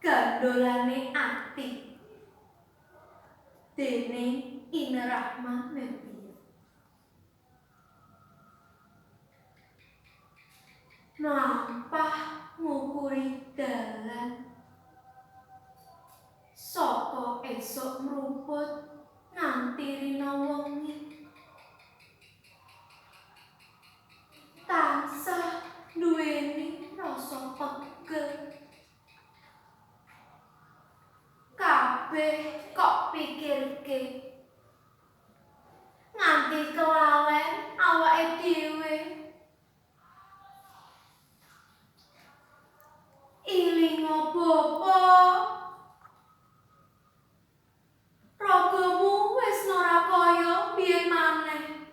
Gandolane ati dening Ine Rahma Media. Mlampah ngukuri dalan saka esuk mruput nganti rina wengi, tansah duweni rasa pegel. Kabeh kok pikirke nganti kelalen awake dhewe. Ilinga bapa, ragamu wis ora kaya biyen maneh.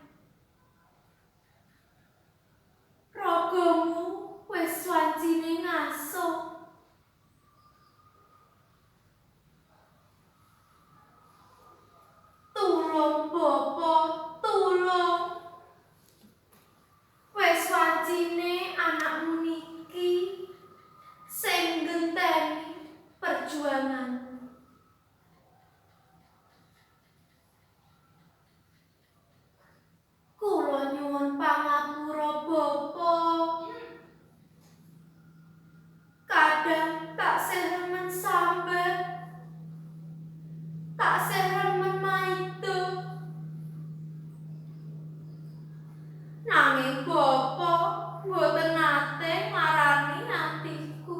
Ragamu wis wancine ngaso. Tulung bapa, tulung. Wis wancine anakmu niki sing ngenteni perjuanganmu. Kula nyuwun pangapura bapa. Kadang taksih remen sambat, taksih remen maido. Nanging bapa mboten nate marani atiku.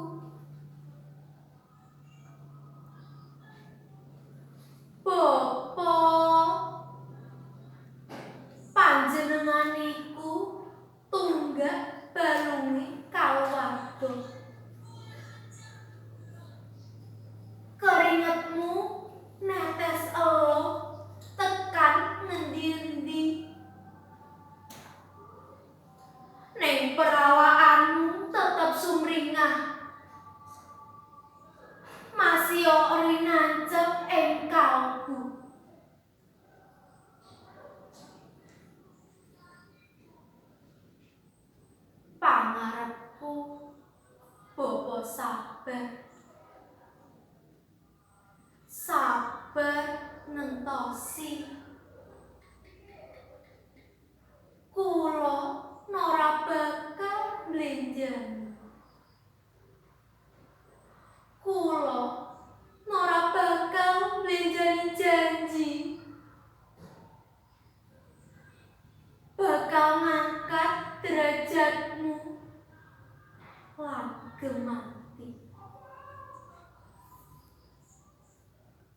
Bapa, panjenengan iku tunggak balunge kaluwarga. Keringetmu netes elo tekan ngendi-endi. Ning perawakanmu tetep sumringah. Masih ori nancep ing kalbu. Pangarepku bapa sabar. Sabar nentosi. Kula ora bakal mlenjani.